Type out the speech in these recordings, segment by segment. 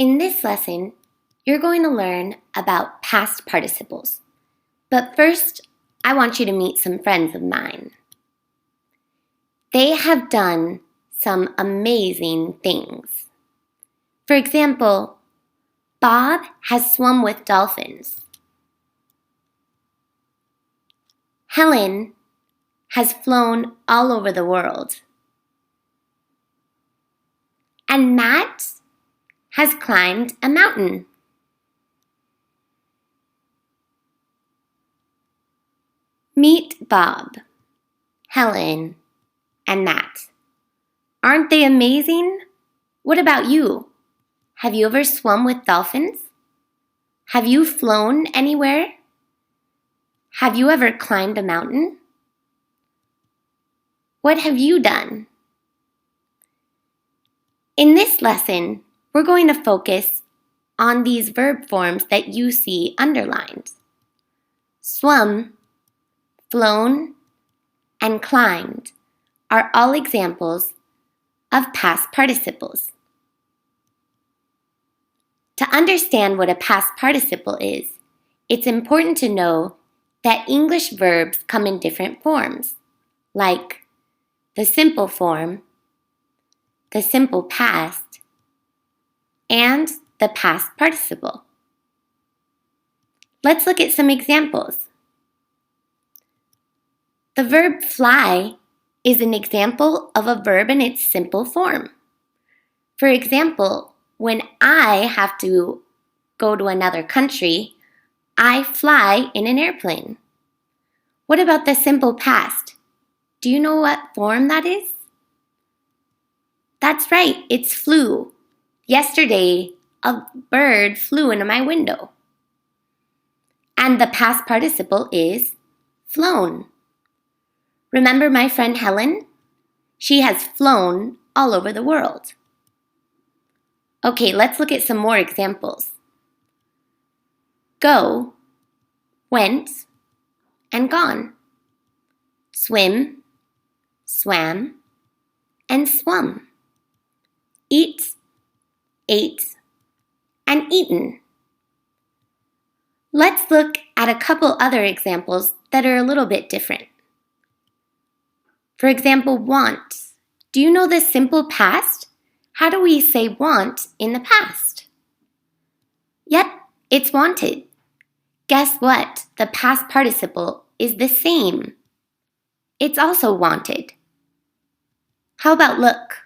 In this lesson, you're going to learn about past participles. But first, I want you to meet some friends of mine. They have done some amazing things. For example, Bob has swum with dolphins. Helen has flown all over the world. And Matt has climbed a mountain. Meet Bob, Helen, and Matt. Aren't they amazing? What about you? Have you ever swum with dolphins? Have you flown anywhere? Have you ever climbed a mountain? What have you done? In this lesson, we're going to focus on these verb forms that you see underlined. Swum, flown, and climbed are all examples of past participles. To understand what a past participle is, it's important to know that English verbs come in different forms, like the simple form, the simple past, and the past participle. Let's look at some examples. The verb fly is an example of a verb in its simple form. For example, when I have to go to another country, I fly in an airplane. What about the simple past? Do you know what form that is? That's right, it's flew. Yesterday, a bird flew into my window. And the past participle is flown. Remember my friend Helen? She has flown all over the world. Okay, let's look at some more examples. Go, went, and gone. Swim, swam, and swum. Eat, ate, and eaten. Let's look at a couple other examples that are a little bit different. For example, want. Do you know the simple past? How do we say want in the past? Yep, it's wanted. Guess what? The past participle is the same. It's also wanted. How about look?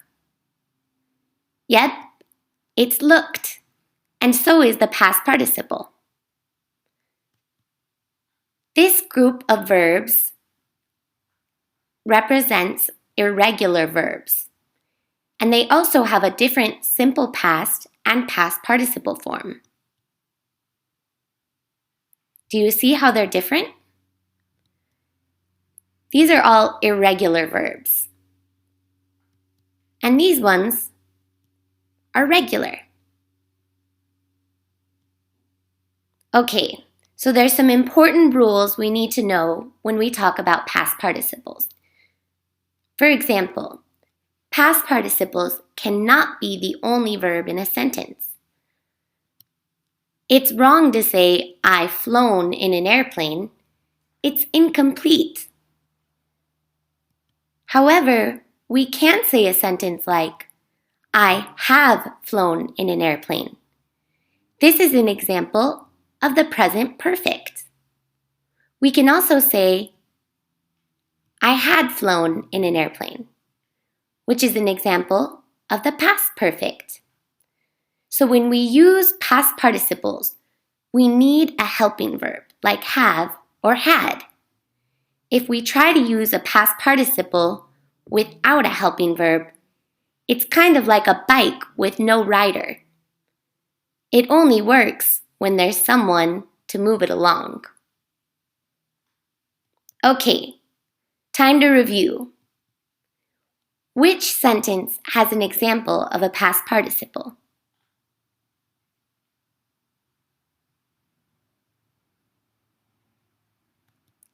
Yep, it's looked, and so is the past participle. This group of verbs represents irregular verbs, and they also have a different simple past and past participle form. Do you see how they're different? These are all irregular verbs, and these ones are regular. Okay, so there's some important rules we need to know when we talk about past participles. For example, past participles cannot be the only verb in a sentence. It's wrong to say, I've flown in an airplane. It's incomplete. However, we can say a sentence like, I have flown in an airplane. This is an example of the present perfect. We can also say, I had flown in an airplane, which is an example of the past perfect. So when we use past participles, we need a helping verb like have or had. If we try to use a past participle without a helping verb, it's kind of like a bike with no rider. It only works when there's someone to move it along. Okay, time to review. Which sentence has an example of a past participle?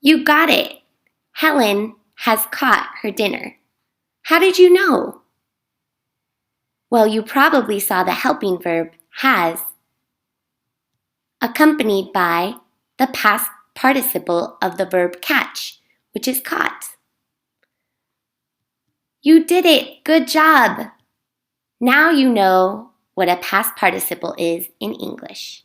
You got it! Helen has caught her dinner. How did you know? Well, you probably saw the helping verb has, accompanied by the past participle of the verb catch, which is caught. You did it! Good job! Now you know what a past participle is in English.